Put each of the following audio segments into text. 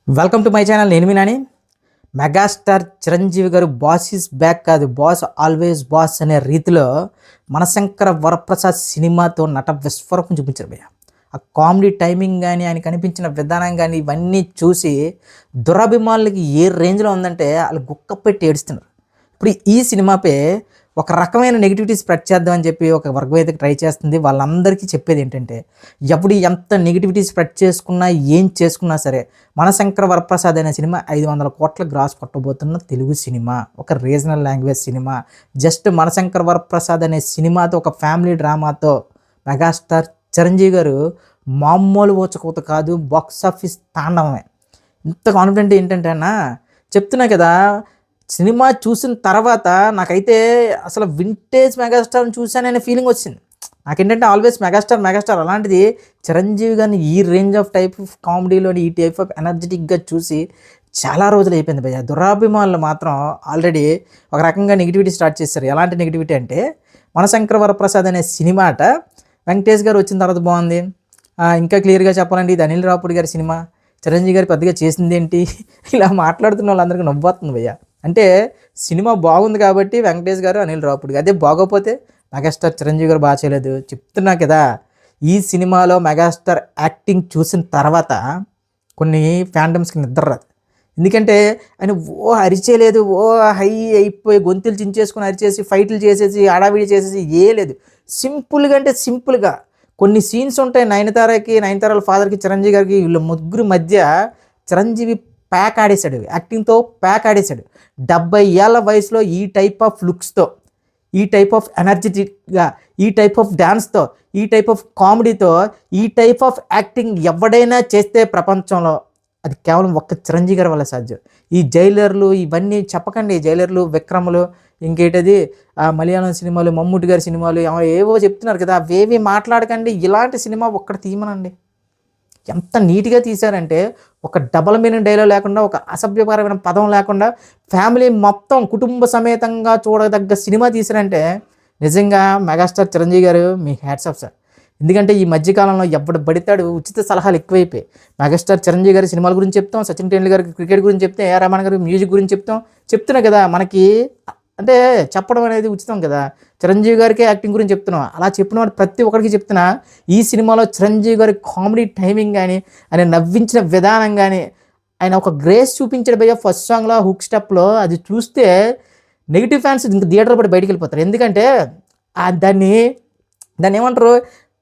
Welcome to my channel. నేను మీ Nani. Megastar Chiranjeevi గారు boss is back కాదు, బాస్ ఆల్వేస్ బాస్ అనే రీతిలో మనశంకర వరప్రసాద్ సినిమాతో నట విస్ఫోరకం చూపించారు భయ్య. ఆ కామెడీ టైమింగ్ కానీ, ఆయన కనిపించిన విధానం కానీ, ఇవన్నీ చూసి దురభిమానులకి ఏ రేంజ్లో ఉందంటే వాళ్ళు గుక్క పెట్టి ఏడుస్తున్నారు. ఇప్పుడు ఈ సినిమాపై ఒక రకమైన నెగిటివిటీ స్ప్రెడ్ చేద్దామని చెప్పి ఒక వర్గం అయితే ట్రై చేస్తుంది. వాళ్ళందరికీ చెప్పేది ఏంటంటే, ఎప్పుడు ఎంత నెగిటివిటీ స్ప్రెడ్ చేసుకున్నా, ఏం చేసుకున్నా సరే, మనశంకర వరప్రసాద్ అనే సినిమా 500 కోట్ల గ్రాస్ కొట్టబోతున్న తెలుగు సినిమా, ఒక regional language cinema. Just Manashankara Varaprasad అనే సినిమాతో, ఒక ఫ్యామిలీ డ్రామాతో మెగాస్టార్ చిరంజీవి గారు మామూలు ఊచకోత కాదు, బాక్స్ ఆఫీస్ తాండవమే. ఇంత కాన్ఫిడెంట్ ఏంటంటే అన్న, చెప్తున్నా కదా, సినిమా చూసిన తర్వాత నాకైతే అసలు వింటేజ్ మెగాస్టార్ని చూశాననే ఫీలింగ్ వచ్చింది. నాకేంటంటే ఆల్వేస్ మెగాస్టార్ అలాంటిది చిరంజీవి గారిని ఈ రేంజ్ ఆఫ్ టైప్ ఆఫ్ కామెడీలోని, ఈ టైప్ ఆఫ్ ఎనర్జెటిక్గా చూసి చాలా రోజులు అయిపోయింది భయ్య. దురాభిమానులు మాత్రం ఆల్రెడీ ఒక రకంగా నెగిటివిటీ స్టార్ట్ చేశారు. ఎలాంటి నెగిటివిటీ అంటే, మనశంకర వరప్రసాద్ అనే సినిమా అట వెంకటేష్ గారు వచ్చిన తర్వాత బాగుంది, ఇంకా క్లియర్గా చెప్పాలంటే ఇది అనిల్ రావుపూడి గారి సినిమా, చిరంజీవి గారు పెద్దగా చేసింది ఏంటి, ఇలా మాట్లాడుతున్న వాళ్ళందరికీ నవ్వుతుంది భయ్య. అంటే సినిమా బాగుంది కాబట్టి వెంకటేష్ గారు, అనిల్ రావుపూడి, అదే బాగోపోతే మెగాస్టార్ చిరంజీవి గారు బాగా చేయలేదు. చెప్తున్నా కదా, ఈ సినిమాలో మెగాస్టార్ యాక్టింగ్ చూసిన తర్వాత కొన్ని ఫ్యాండమ్స్కి నిద్ర రాదు. ఎందుకంటే ఆయన ఓ అరిచేయలేదు, ఓ హై అయిపోయి గొంతులు చించేసుకుని అరిచేసి ఫైట్లు చేసేసి హడావిడి చేసేసి ఏ లేదు. సింపుల్గా అంటే సింపుల్గా కొన్ని సీన్స్ ఉంటాయి. నయనతారల ఫాదర్కి చిరంజీవి గారికి వీళ్ళ ముగ్గురు మధ్య చిరంజీవి ప్యాక్ ఆడేశాడు, యాక్టింగ్తో ప్యాక్ ఆడేశాడు. 70 ఏళ్ళ వయసులో ఈ టైప్ ఆఫ్ లుక్స్తో, ఈ టైప్ ఆఫ్ ఎనర్జెటిక్గా, ఈ టైప్ ఆఫ్ డ్యాన్స్తో, ఈ టైప్ ఆఫ్ కామెడీతో, ఈ టైప్ ఆఫ్ యాక్టింగ్ ఎవడైనా చేస్తే ప్రపంచంలో అది కేవలం ఒక్క చిరంజీవి గారి వల్ల సాధ్యం. ఈ జైలర్లు ఇవన్నీ చెప్పకండి, జైలర్లు, విక్రములు, ఇంకేటది మలయాళం సినిమాలు, మమ్ముటి గారి సినిమాలు ఏవో చెప్తున్నారు కదా, అవేవి మాట్లాడకండి. ఇలాంటి సినిమా ఒక్కటి తీయమనండి. ఎంత నీట్గా తీశారంటే, ఒక డబల్ మీనింగ్ డైలాగ్ లేకుండా, ఒక అసభ్యకరమైన పదం లేకుండా, ఫ్యామిలీ మొత్తం కుటుంబ సమేతంగా చూడదగ్గ సినిమా తీశారంటే నిజంగా మెగాస్టార్ చిరంజీవి గారు మీ హ్యాట్స్ ఆఫ్ సార్. ఎందుకంటే ఈ మధ్యకాలంలో ఎవడు పడితాడు ఉచిత సలహాలు ఎక్కువైపోయి. మెగాస్టార్ చిరంజీవి గారి సినిమాల గురించి చెప్తాం, సచిన్ టెండూల్కర్ గారికి క్రికెట్ గురించి చెప్తాం, ఏఆర్ రెహమాన్ గారి మ్యూజిక్ గురించి చెప్తాం. చెప్తున్నా కదా, మనకి అంటే చెప్పడం అనేది ఉచితం కదా. చిరంజీవి గారికి యాక్టింగ్ గురించి చెప్తున్నాం, అలా చెప్పిన వాడు ప్రతి ఒక్కరికి చెప్తున్నా. ఈ సినిమాలో చిరంజీవి గారి కామెడీ టైమింగ్ కానీ, ఆయన నవ్వించిన విధానం కానీ, ఆయన ఒక గ్రేస్ చూపించాడు భయ్య. ఫస్ట్ సాంగ్లో హుక్ స్టెప్లో అది చూస్తే నెగిటివ్ ఫ్యాన్స్ ఇంక థియేటర్ పడి బయటికి వెళ్ళిపోతారు. ఎందుకంటే దాన్ని దాన్ని ఏమంటారు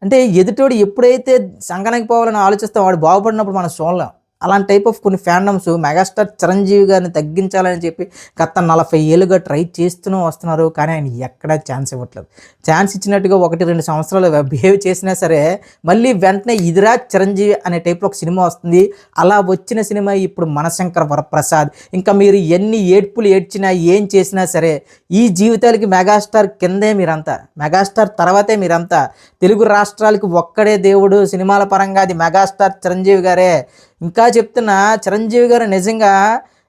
అంటే, ఎదుటోడు ఎప్పుడైతే సంఘానికి పోవాలని ఆలోచిస్తే వాడు బాగుపడినప్పుడు మనం చూడలేం. అలాంటి టైప్ ఆఫ్ కొన్ని ఫ్యాండమ్స్ మెగాస్టార్ చిరంజీవి గారిని తగ్గించాలని చెప్పి గత 40 ఏళ్ళుగా ట్రై చేస్తూనే వస్తున్నారు. కానీ ఆయన ఎక్కడా ఛాన్స్ ఇవ్వట్లేదు. ఛాన్స్ ఇచ్చినట్టుగా 1-2 సంవత్సరాలు బిహేవ్ చేసినా సరే మళ్ళీ వెంటనే ఇదిరా చిరంజీవి అనే టైప్లో ఒక సినిమా వస్తుంది. అలా వచ్చిన సినిమా ఇప్పుడు మనశంకర వరప్రసాద్. ఇంకా మీరు ఎన్ని ఏడ్పులు ఏడ్చినా, ఏం చేసినా సరే, ఈ జీవితాలకి మెగాస్టార్ కిందే మీరంతా, మెగాస్టార్ తర్వాతే మీరంతా. తెలుగు రాష్ట్రాలకి ఒక్కడే దేవుడు సినిమాల పరంగా, అది మెగాస్టార్ చిరంజీవి గారే. ఇంకా చెప్తున్నా, చిరంజీవి గారు నిజంగా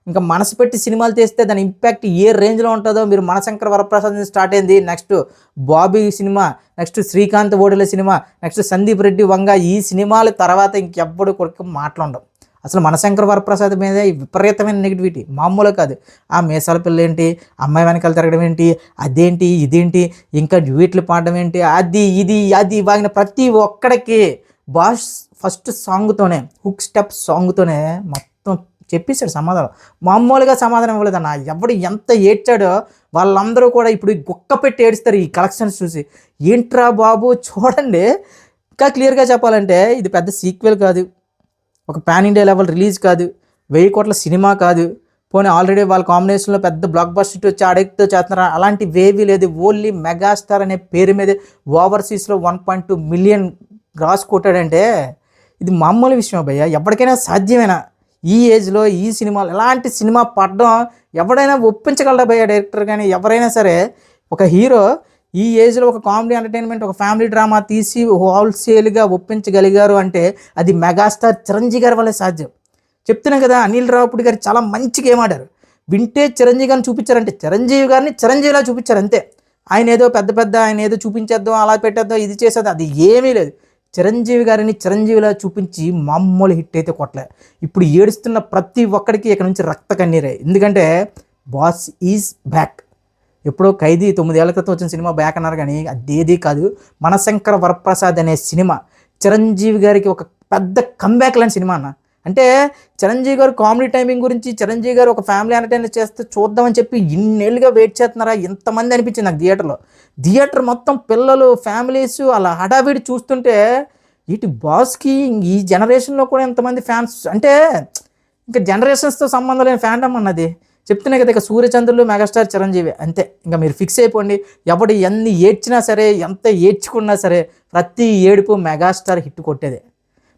ఇంకా మనసు పెట్టి సినిమాలు తీస్తే దాని ఇంపాక్ట్ ఏ రేంజ్లో ఉంటుందో. మీరు మనశంకర వరప్రసాద్ స్టార్ట్ అయింది, next Bobby cinema, next Srikanth Odela cinema, next Sandeep Reddy Vanga, ఈ సినిమాల తర్వాత ఇంకెప్పుడు కొడుకు మాట్లాడడం. అసలు మనశంకర వరప్రసాద్ మీద విపరీతమైన నెగిటివిటీ మామూలు కాదు. ఆ మీసాల పిల్ల ఏంటి, అమ్మాయి వెనకాల తిరగడం ఏంటి, అదేంటి ఇదేంటి, ఇంకా డ్యూయెట్లు పాడడం ఏంటి, అది ఇది అది వాగిన ప్రతి ఒక్కడికి బాస్ ఫస్ట్ సాంగ్తోనే, హుక్ స్టెప్ సాంగ్తోనే మొత్తం చెప్పేశాడు సమాధానం. మామూలుగా సమాధానం ఇవ్వలేదన్న. ఎవడు ఎంత ఏడ్చాడో వాళ్ళందరూ కూడా ఇప్పుడు గుక్క పెట్టి ఏడుస్తారు ఈ కలెక్షన్స్ చూసి. ఏంట్రా బాబు చూడండి. ఇంకా క్లియర్గా చెప్పాలంటే, ఇది పెద్ద సీక్వెల్ కాదు, ఒక పాన్ ఇండియా లెవెల్ రిలీజ్ కాదు, 1000 కోట్ల సినిమా కాదు. పోనీ ఆల్రెడీ వాళ్ళ కాంబినేషన్లో పెద్ద బ్లాక్ బస్టర్ వచ్చి అడగతో చేస్తున్నారు, అలాంటి వేవీ లేదు. ఓన్లీ మెగాస్టార్ అనే పేరు మీదే ఓవర్సీస్లో 1.2 మిలియన్ గ్రాస్ కొట్టాడంటే ఇది మామూలు విషయం భయ్య. ఎవరికైనా సాధ్యమేనా ఈ ఏజ్లో ఈ సినిమాలు? ఎలాంటి సినిమా పడడం ఎవడైనా ఒప్పించగలరా భయ్య, డైరెక్టర్ కానీ ఎవరైనా సరే. ఒక హీరో ఈ ఏజ్లో ఒక కామెడీ ఎంటర్టైన్మెంట్, ఒక ఫ్యామిలీ డ్రామా తీసి హోల్సేల్గా ఒప్పించగలిగారు అంటే అది మెగాస్టార్ చిరంజీవి గారి వల్లే సాధ్యం. చెప్తున్నాం కదా, అనిల్ రావుపూడి గారు చాలా మంచి గేమ్ ఆడారు. వింటే చిరంజీవి గారిని చూపించారంటే చిరంజీవి గారిని చిరంజీవిలా చూపించారు అంతే. ఆయన ఏదో పెద్ద ఆయన ఏదో చూపించేద్దాం, అలా పెట్టేద్దాం, ఇది చేసేద్దాం, అది ఏమీ లేదు. చిరంజీవి గారిని చిరంజీవిలా చూపించి మామూలు హిట్ అయితే కొట్టలే. ఇప్పుడు ఏడుస్తున్న ప్రతి ఒక్కడికి ఇక్కడ నుంచి రక్త కన్నీరే. ఎందుకంటే బాస్ ఈజ్ బ్యాక్. ఎప్పుడో ఖైదీ 9 ఏళ్ల క్రితం వచ్చిన సినిమా బ్యాక్ అన్నారు, కానీ అదేది కాదు. మనశంకర వరప్రసాద్ అనే సినిమా చిరంజీవి గారికి ఒక పెద్ద కంబ్యాక్ లాంటి సినిమా అన్న. అంటే చిరంజీవి గారు కామెడీ టైమింగ్ గురించి, చిరంజీవి గారు ఒక ఫ్యామిలీ ఎంటర్టైనర్ చేస్తే చూద్దామని చెప్పి ఇన్నేళ్ళుగా వెయిట్ చేస్తున్నారా ఎంతమంది అనిపించింది నాకు థియేటర్ మొత్తం పిల్లలు, ఫ్యామిలీస్ అలా హడావిడి చూస్తుంటే ఇటు బాస్కి ఈ జనరేషన్లో కూడా ఎంతమంది ఫ్యాన్స్ అంటే ఇంకా జనరేషన్స్తో సంబంధం లేని ఫ్యాండమ్ అన్నది. చెప్తున్నాయి కదా, ఇక సూర్యచంద్రులు మెగాస్టార్ చిరంజీవి అంతే. ఇంకా మీరు ఫిక్స్ అయిపోండి. ఎవడు ఎన్ని ఏడ్చినా సరే, ఎంత ఏడ్చుకున్నా సరే, ప్రతి ఏడుపు మెగాస్టార్ హిట్ కొట్టేదే,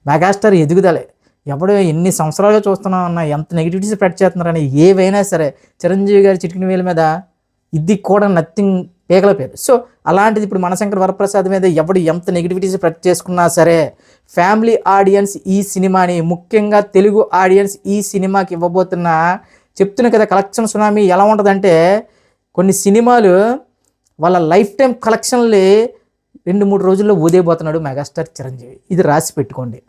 మెగాస్టార్ ఎదుగుదలే. ఎవడు ఎన్ని సంవత్సరాలుగా చూస్తున్నాం అన్న, ఎంత నెగిటివిటీ స్ప్రెడ్ చేస్తున్నారని ఏవైనా సరే చిరంజీవి గారి చిటికిన వేల మీద ఇది కూడా నథింగ్ పేగల పేరు. సో అలాంటిది ఇప్పుడు మనశంకర్ వరప్రసాద్ మీద ఎవడు ఎంత నెగిటివిటీ స్ప్రెడ్ చేసుకున్నా సరే, ఫ్యామిలీ ఆడియన్స్ ఈ సినిమాని, ముఖ్యంగా తెలుగు ఆడియన్స్ ఈ సినిమాకి ఇవ్వబోతున్న, చెప్తున్నా కదా కలెక్షన్ సునామీ ఎలా ఉంటుందంటే, కొన్ని సినిమాలు వాళ్ళ లైఫ్ టైం కలెక్షన్లు 2-3 రోజుల్లో ఊదేయబోతున్నాడు మెగాస్టార్ చిరంజీవి. ఇది రాసి పెట్టుకోండి.